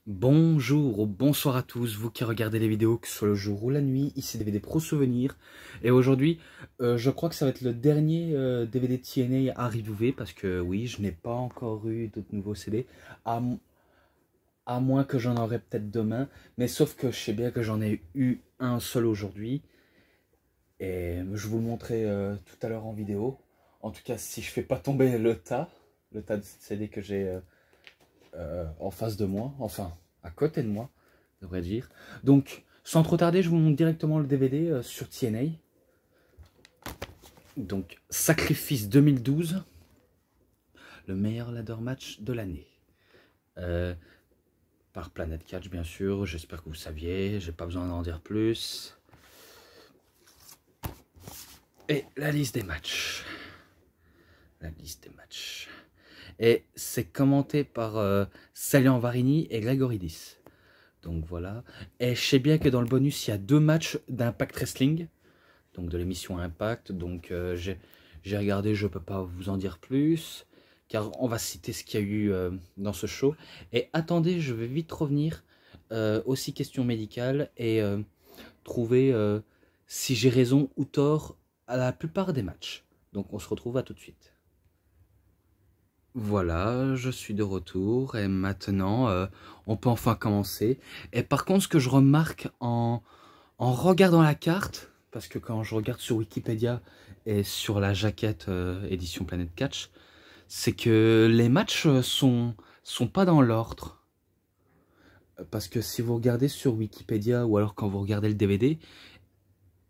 Bonjour ou bonsoir à tous, vous qui regardez les vidéos, que ce soit le jour ou la nuit, ici DVD Pro Souvenirs. Et aujourd'hui, je crois que ça va être le dernier DVD TNA à reviewer, parce que oui, je n'ai pas encore eu d'autres nouveaux CD, à, à moins que j'en aurai peut-être demain, mais sauf que je sais bien que j'en ai eu un seul aujourd'hui, et je vous le montrerai tout à l'heure en vidéo. En tout cas, si je fais pas tomber le tas de CD que j'ai en face de moi, enfin à côté de moi, je devrais dire. Donc, sans trop tarder, je vous montre directement le DVD sur TNA. Donc, Sacrifice 2012, le meilleur ladder match de l'année. Par Planet Catch, bien sûr, j'espère que vous saviez, j'ai pas besoin d'en dire plus. Et la liste des matchs. La liste des matchs. Et c'est commenté par Salian Varini et Gregoridis. Donc voilà. Et je sais bien que dans le bonus, il y a 2 matchs d'Impact Wrestling. Donc de l'émission Impact. Donc j'ai regardé, je ne peux pas vous en dire plus. Car on va citer ce qu'il y a eu dans ce show. Et attendez, je vais vite revenir. Aussi question médicale. Et trouver si j'ai raison ou tort à la plupart des matchs. Donc on se retrouve à tout de suite. Voilà, je suis de retour et maintenant on peut enfin commencer. Et par contre, ce que je remarque en regardant la carte, parce que quand je regarde sur Wikipédia et sur la jaquette édition Planet Catch, c'est que les matchs sont pas dans l'ordre. Parce que si vous regardez sur Wikipédia ou alors quand vous regardez le DVD,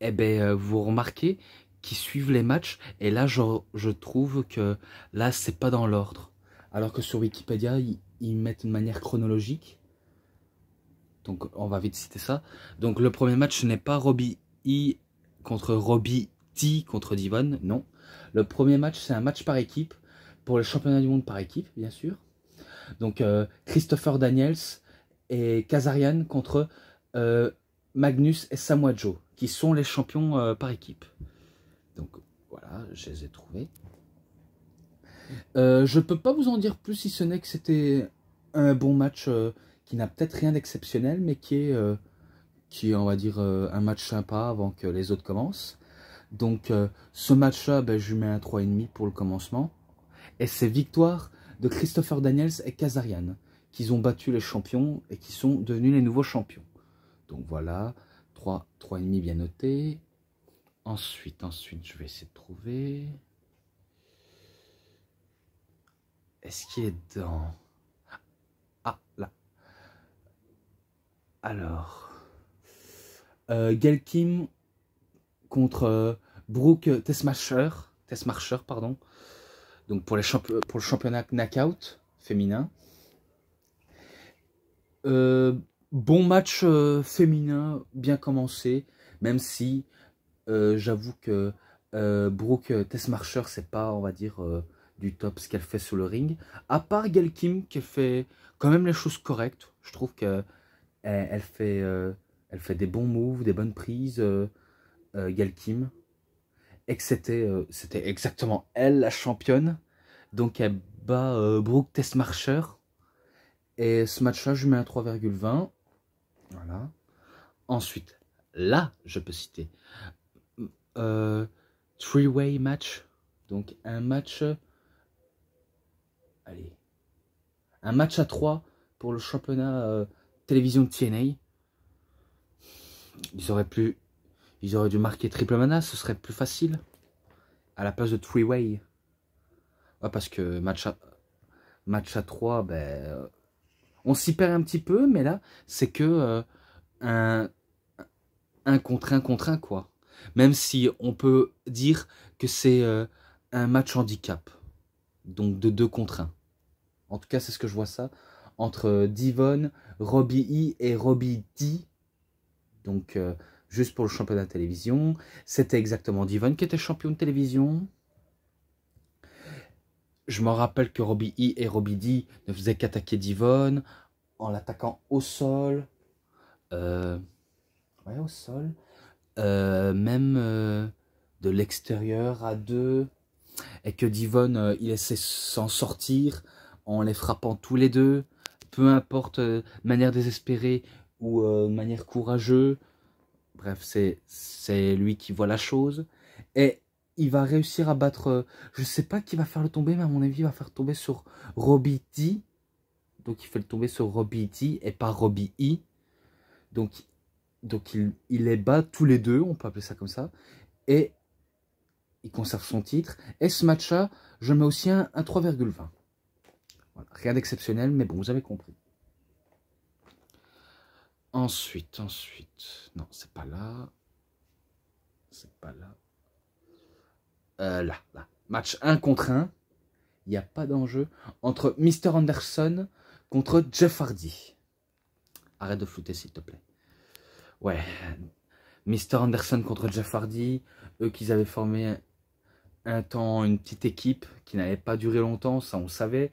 eh ben, vous remarquez qu'ils suivent les matchs et là je trouve que là c'est pas dans l'ordre. Alors que sur Wikipédia ils mettent de manière chronologique. Donc on va vite citer ça. Donc le premier match ce n'est pas Robbie E contre Robbie T contre Devon, non. Le premier match c'est un match par équipe pour le championnat du monde par équipe bien sûr. Donc Christopher Daniels et Kazarian contre Magnus et Samoa Joe qui sont les champions par équipe. Donc voilà, je les ai trouvés. Je peux pas vous en dire plus si ce n'est que c'était un bon match qui n'a peut-être rien d'exceptionnel, mais qui est, on va dire, un match sympa avant que les autres commencent. Donc ce match-là, ben, je lui mets un 3,5 pour le commencement. Et c'est victoire de Christopher Daniels et Kazarian, qui ont battu les champions et qui sont devenus les nouveaux champions. Donc voilà, 3,5 bien noté. Ensuite, je vais essayer de trouver... Est-ce qu'il est dedans? Ah, là. Alors. Gail Kim contre Brooke Tessmacher, pardon. Donc pour le championnat knockout féminin. Bon match féminin, bien commencé. Même si j'avoue que Brooke Tessmacher, c'est pas, on va dire... du top ce qu'elle fait sous le ring, à part Gail Kim qui fait quand même les choses correctes. Je trouve que elle fait des bons moves, des bonnes prises, Gail Kim, et que c'était exactement elle la championne. Donc elle bat Brooke Tessmacher, et ce match là je lui mets un 3,20. Voilà. Ensuite là je peux citer three-way match, donc un match allez, un match à 3 pour le championnat télévision de TNA. Ils auraient dû marquer triple mana, ce serait plus facile. À la place de three-way. Ouais, parce que match à 3, ben, on s'y perd un petit peu, mais là, c'est que un contre un, quoi. Même si on peut dire que c'est un match handicap. Donc de 2 contre 1. En tout cas, c'est ce que je vois ça. Entre Devon, Robbie E et Robbie D. Donc, juste pour le championnat de télévision. C'était exactement Devon qui était champion de télévision. Je me rappelle que Robbie E et Robbie D ne faisaient qu'attaquer Devon en l'attaquant au sol. Ouais, au sol. Même de l'extérieur à 2. Et que Devon, il essaie s'en sortir en les frappant tous les deux. peu importe manière désespérée ou manière courageuse. Bref, c'est lui qui voit la chose. Et il va réussir à battre... je sais pas qui va faire le tomber, mais à mon avis, il va faire tomber sur Robbie D. Donc, il fait le tomber sur Robbie D et pas Robbie E. Donc il les bat tous les deux, on peut appeler ça comme ça. Et il conserve son titre. Et ce match-là, je mets aussi un 3,20. Voilà, rien d'exceptionnel, mais bon, vous avez compris. Ensuite, non, c'est pas là. C'est pas là. Là. Match 1 contre 1. Il n'y a pas d'enjeu. Entre Mr. Anderson contre Jeff Hardy. Arrête de flouter, s'il te plaît. Ouais. Mr. Anderson contre Jeff Hardy. Eux qu'ils avaient formé un temps une petite équipe qui n'avait pas duré longtemps, ça on savait.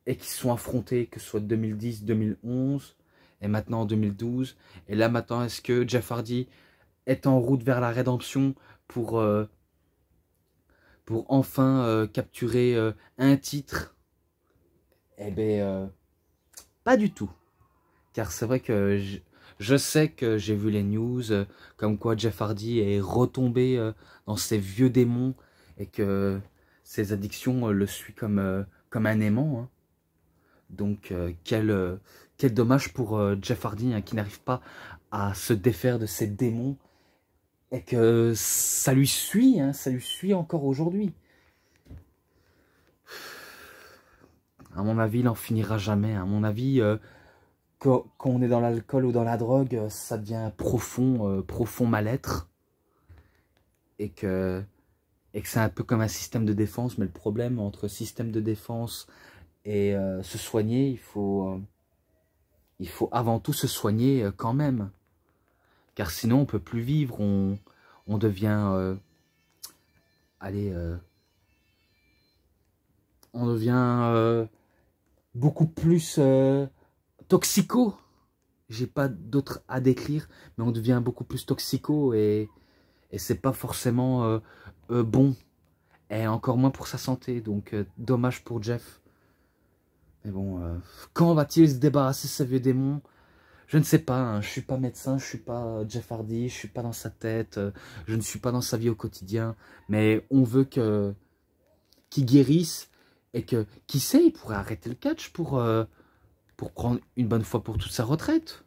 Et qui se sont affrontés, que ce soit 2010, 2011 et maintenant en 2012. Et là maintenant, est-ce que Jeff Hardy est en route vers la rédemption pour enfin capturer un titre? Eh bien, pas du tout. Car c'est vrai que je sais que j'ai vu les news comme quoi Jeff Hardy est retombé dans ses vieux démons et que ses addictions le suivent comme un aimant. Hein. Donc quel dommage pour Jeff Hardy hein, qui n'arrive pas à se défaire de ses démons et que ça lui suit encore aujourd'hui. À mon avis, il n'en finira jamais. À mon avis, quand on est dans l'alcool ou dans la drogue, ça devient profond mal-être. Et que c'est un peu comme un système de défense. Mais le problème entre système de défense et se soigner, il faut avant tout se soigner quand même. Car sinon, on ne peut plus vivre. On devient... on devient beaucoup plus toxico. J'ai pas d'autre à décrire, mais on devient beaucoup plus toxico et c'est pas forcément bon. Et encore moins pour sa santé. Donc, dommage pour Jeff. Mais bon, quand va-t-il se débarrasser de ce vieux démon? Je ne sais pas, hein, je suis pas médecin, je suis pas Jeff Hardy, je suis pas dans sa tête, je ne suis pas dans sa vie au quotidien, mais on veut qu'il guérisse et que, qui sait, il pourrait arrêter le catch pour prendre une bonne fois pour toute sa retraite.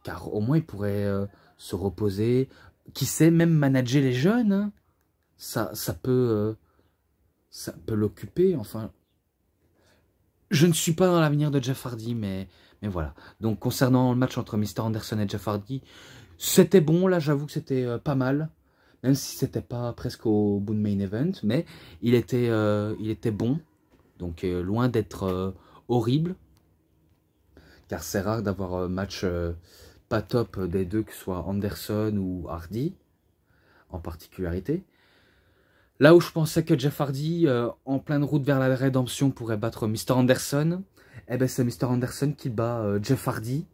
Car au moins il pourrait se reposer, qui sait, même manager les jeunes, hein. Ça peut l'occuper, enfin. Je ne suis pas dans l'avenir de Jeff Hardy, mais voilà. Donc, concernant le match entre Mr. Anderson et Jeff Hardy, c'était bon. Là, j'avoue que c'était pas mal. Même si c'était pas presque au bout de main event. Mais il était bon. Donc, loin d'être horrible. Car c'est rare d'avoir un match pas top des deux, que ce soit Anderson ou Hardy, en particularité. Là où je pensais que Jeff Hardy, en pleine route vers la rédemption, pourrait battre Mr. Anderson, eh ben c'est Mr. Anderson qui bat Jeff Hardy.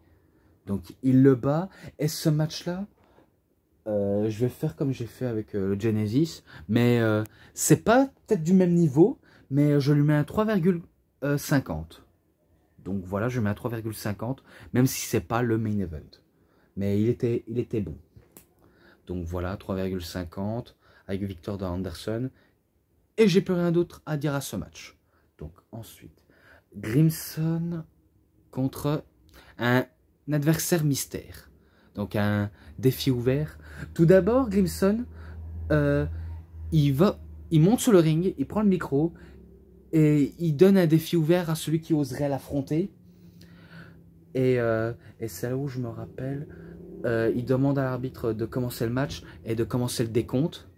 Donc il le bat. Et ce match-là, je vais faire comme j'ai fait avec le Genesis. Mais c'est pas peut-être du même niveau, mais je lui mets un 3,50. Donc voilà, je mets un 3,50, même si c'est pas le main event. Mais il était bon. Donc voilà, 3,50 avec victoire de Anderson. Et j'ai plus rien d'autre à dire à ce match. Donc ensuite, Grimson contre un adversaire mystère. Donc un défi ouvert. Tout d'abord, Grimson, il monte sur le ring, il prend le micro et il donne un défi ouvert à celui qui oserait l'affronter. Et c'est là où je me rappelle, il demande à l'arbitre de commencer le match et de commencer le décompte.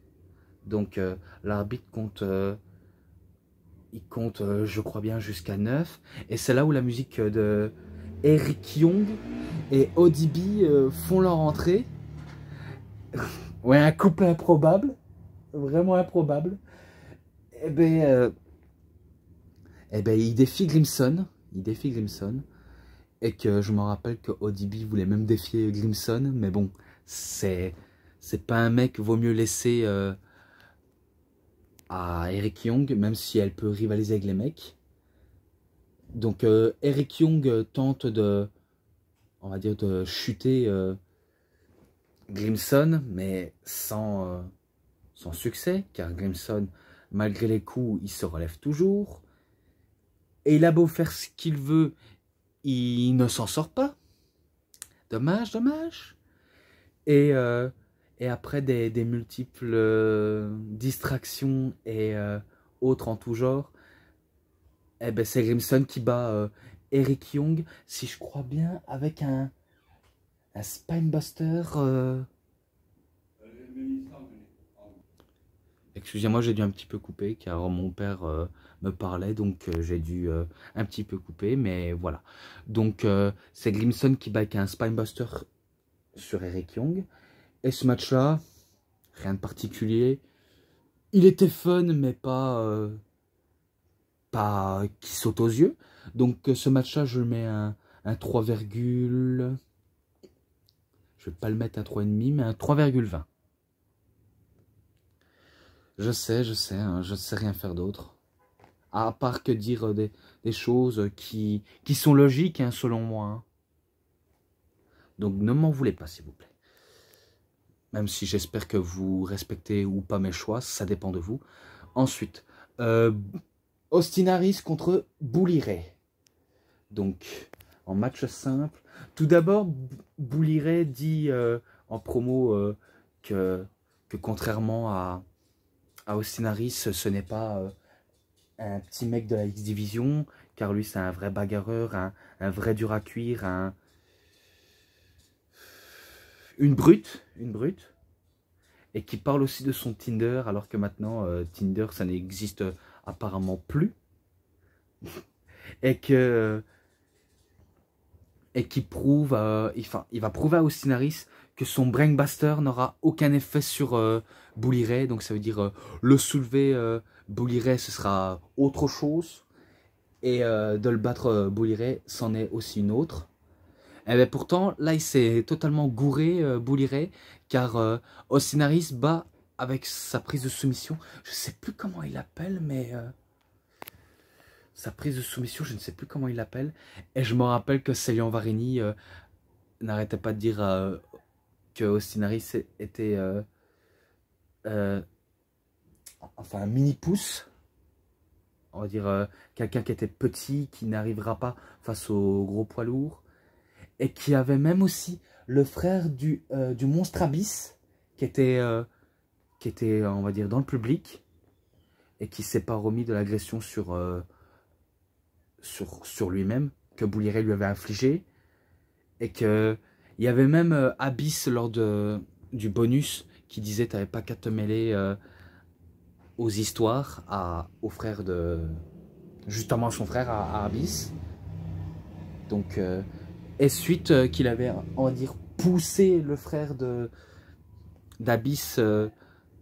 Donc l'arbitre compte, il compte je crois bien jusqu'à 9. Et c'est là où la musique de Eric Young et ODB font leur entrée. Ouais, un couple improbable, vraiment improbable. Et ben il défie Grimson, et que je me rappelle que ODB voulait même défier Grimson, mais bon, c'est pas un mec, vaut mieux laisser à Eric Young, même si elle peut rivaliser avec les mecs. Donc Eric Young tente de, on va dire, de chuter Grimson, mais sans succès, car Grimson, malgré les coups, il se relève toujours. Et il a beau faire ce qu'il veut, il ne s'en sort pas. Dommage, dommage. Et, euh, et après des multiples distractions et autres en tout genre, eh ben c'est Grimson qui bat Eric Young, si je crois bien, avec un Spinebuster. Excusez-moi, j'ai dû un petit peu couper car mon père me parlait, donc j'ai dû un petit peu couper, mais voilà. Donc c'est Grimson qui bat avec un Spinebuster sur Eric Young. Et ce match-là, rien de particulier. Il était fun, mais pas qui saute aux yeux. Donc ce match-là, je mets un 3, je vais pas le mettre à 3,5, mais un 3,20. Je sais, hein, je sais rien faire d'autre. À part que dire des choses qui sont logiques, hein, selon moi. Hein. Donc ne m'en voulez pas, s'il vous plaît. Même si j'espère que vous respectez ou pas mes choix, ça dépend de vous. Ensuite, Austin Harris contre Bully Ray. Donc, en match simple. Tout d'abord, Bully Ray dit en promo que contrairement à Austin Harris, ce n'est pas un petit mec de la X-Division, car lui c'est un vrai bagarreur, un vrai dur à cuire, une brute, et qui parle aussi de son Tinder, alors que maintenant Tinder ça n'existe apparemment plus, et qui prouve, il va prouver à Austin Harris que son Brainbuster n'aura aucun effet sur Bully Ray, donc ça veut dire le soulever Bully Ray ce sera autre chose, et de le battre Bully Ray c'en est aussi une autre. Et bien pourtant là il s'est totalement gouré Bully Ray, car Austin Harris bat avec sa prise de soumission, je sais plus comment il l'appelle, mais sa prise de soumission, je ne sais plus comment il l'appelle. Et je me rappelle que Célian Varini n'arrêtait pas de dire que Austin Harris était enfin un mini-pouce. On va dire quelqu'un qui était petit, qui n'arrivera pas face au gros poids lourd. Et qui avait même aussi le frère du monstre Abyss, qui était, on va dire, dans le public. Et qui s'est pas remis de l'agression sur lui-même, que Bully Ray lui avait infligé. Et que il y avait même Abyss lors du bonus qui disait t'avais pas qu'à te mêler aux histoires au frère de justement son frère à Abyss. Donc et suite qu'il avait, on va dire, poussé le frère d'Abyss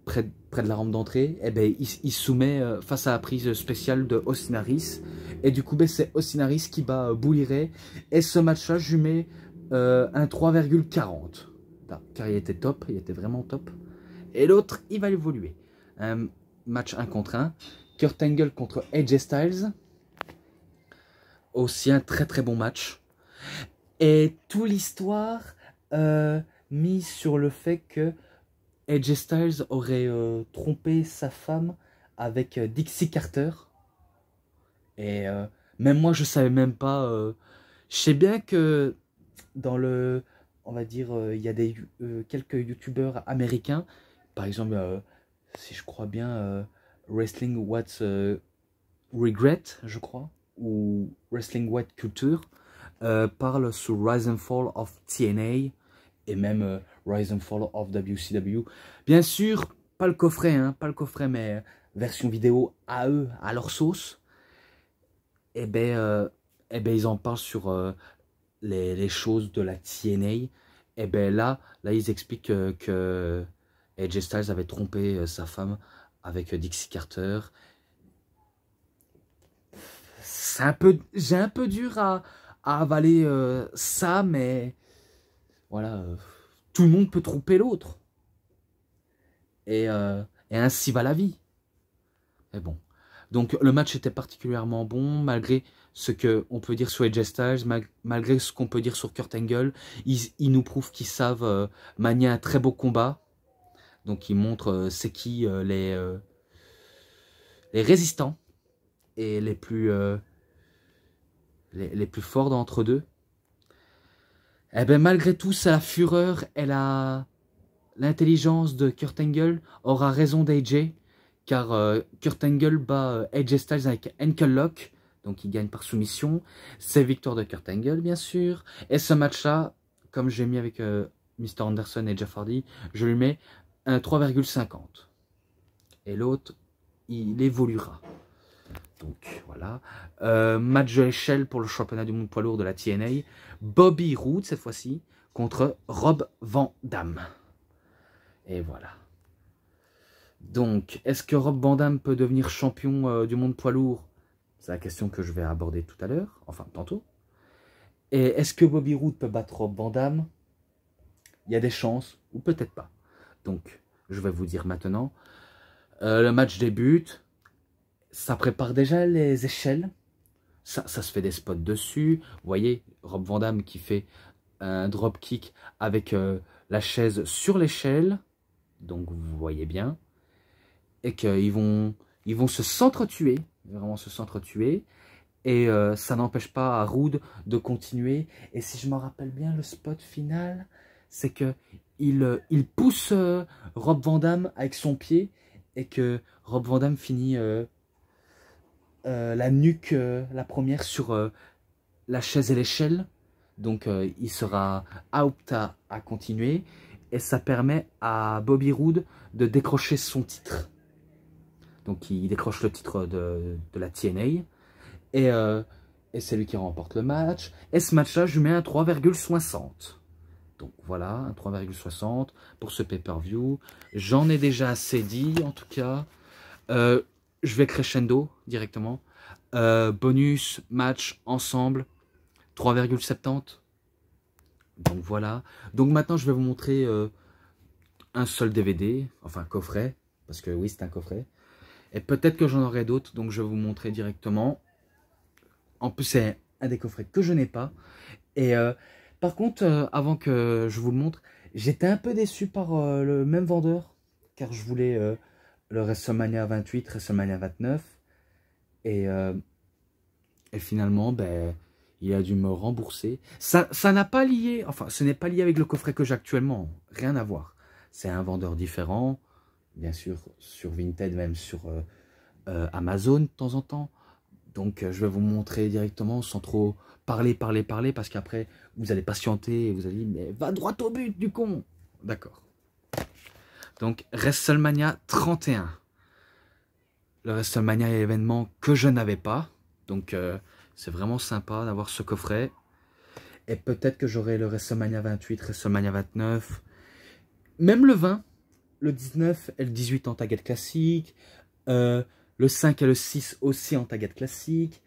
près de la rampe d'entrée, et ben il soumet face à la prise spéciale de Austin Harris, et du coup ben, c'est Austin Harris qui bat Bully Ray, et ce match là je lui mets un 3,40, car il était top, il était vraiment top. Et l'autre il va évoluer, un match 1 contre 1, Kurt Angle contre AJ Styles, aussi un très très bon match, et toute l'histoire mise sur le fait que AJ Styles aurait trompé sa femme avec Dixie Carter. Et même moi, je savais même pas. Je sais bien que dans on va dire, il y a quelques youtubeurs américains. Par exemple, si je crois bien, Wrestling What's Regret, je crois, ou Wrestling What Culture, parle sur Rise and Fall of TNA. Et même Rise and Fall of WCW. Bien sûr, pas le coffret, hein, pas le coffret, mais version vidéo à eux, à leur sauce. Et ben ils en parlent sur les choses de la TNA. Et ben là ils expliquent que AJ Styles avait trompé sa femme avec Dixie Carter. J'ai un peu dur à avaler ça, mais voilà, tout le monde peut tromper l'autre. Et ainsi va la vie. Mais bon. Donc le match était particulièrement bon, malgré ce qu'on peut dire sur AJ Styles, malgré ce qu'on peut dire sur Kurt Angle, ils nous prouvent qu'ils savent manier un très beau combat. Donc ils montrent c'est qui les résistants et les plus forts d'entre eux. Eh ben malgré tout, c'est la fureur et l'intelligence de Kurt Angle aura raison d'AJ, car Kurt Angle bat AJ Styles avec Ankle Lock, donc il gagne par soumission. C'est victoire de Kurt Angle, bien sûr. Et ce match-là, comme j'ai mis avec Mr. Anderson et Jeff Hardy, je lui mets un 3,50. Et l'autre, il évoluera. Donc voilà. Match de l'échelle pour le championnat du monde poids lourd de la TNA. Bobby Roode, cette fois-ci, contre Rob Van Dam. Et voilà. Donc, est-ce que Rob Van Dam peut devenir champion du monde poids lourd? C'est la question que je vais aborder tout à l'heure, enfin tantôt. Et est-ce que Bobby Roode peut battre Rob Van Dam? Il y a des chances, ou peut-être pas. Donc, je vais vous dire maintenant. Le match débute. Ça prépare déjà les échelles. Ça se fait des spots dessus. Vous voyez, Rob Van Dam qui fait un dropkick avec la chaise sur l'échelle. Donc, vous voyez bien. Et qu'ils vont se s'entretuer. Vraiment se s'entretuer. Et ça n'empêche pas à Roode de continuer. Et si je me rappelle bien, le spot final, c'est que il pousse Rob Van Dam avec son pied. Et que Rob Van Dam finit la nuque, la première, sur la chaise et l'échelle. Donc il sera out à continuer. Et ça permet à Bobby Roode de décrocher son titre. Donc il décroche le titre de la TNA. Et c'est lui qui remporte le match. Et ce match-là, je lui mets un 3,60. Donc voilà, un 3,60 pour ce pay-per-view. J'en ai déjà assez dit, en tout cas. Je vais crescendo directement. Bonus, match, ensemble, 3,70. Donc voilà. Donc maintenant, je vais vous montrer un seul DVD, enfin un coffret, parce que oui, c'est un coffret. Et peut-être que j'en aurai d'autres, donc je vais vous montrer directement. En plus, c'est un des coffrets que je n'ai pas. Et par contre, avant que je vous le montre, j'étais un peu déçu par le même vendeur, car je voulais le WrestleMania 28, WrestleMania 29. Et finalement, ben, il a dû me rembourser. Ça n'a pas lié, enfin, ce n'est pas lié avec le coffret que j'ai actuellement. Rien à voir. C'est un vendeur différent, bien sûr, sur Vinted, même sur Amazon de temps en temps. Donc, je vais vous montrer directement sans trop parler, parce qu'après, vous allez patienter et vous allez dire, mais va droit au but, du con. D'accord. Donc, WrestleMania 31. Le WrestleMania est l'événement que je n'avais pas. Donc, c'est vraiment sympa d'avoir ce coffret. Et peut-être que j'aurai le WrestleMania 28, WrestleMania 29. Même le 20, le 19 et le 18 en taguette classique. Le 5 et le 6 aussi en taguette classique.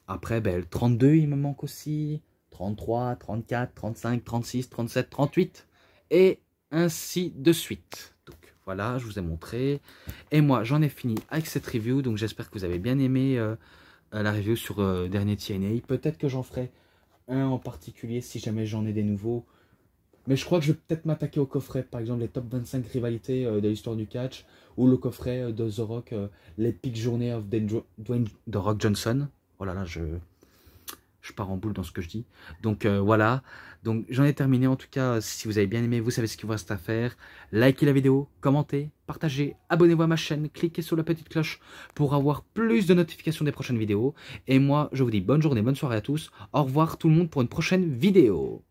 Après, ben, le 32, il me manque aussi. 33, 34, 35, 36, 37, 38. Et ainsi de suite. Donc voilà, je vous ai montré. Et moi, j'en ai fini avec cette review. Donc j'espère que vous avez bien aimé la review sur dernier TNA. Peut-être que j'en ferai un en particulier si jamais j'en ai des nouveaux. Mais je crois que je vais peut-être m'attaquer au coffret. Par exemple, les top 25 rivalités de l'histoire du catch. Ou le coffret de The Rock, l'Epic Journey of Dwayne The Rock Johnson. Oh là là, je pars en boule dans ce que je dis. Donc voilà, donc j'en ai terminé. En tout cas, si vous avez bien aimé, vous savez ce qu'il vous reste à faire. Likez la vidéo, commentez, partagez, abonnez-vous à ma chaîne, cliquez sur la petite cloche pour avoir plus de notifications des prochaines vidéos. Et moi, je vous dis bonne journée, bonne soirée à tous. Au revoir tout le monde pour une prochaine vidéo.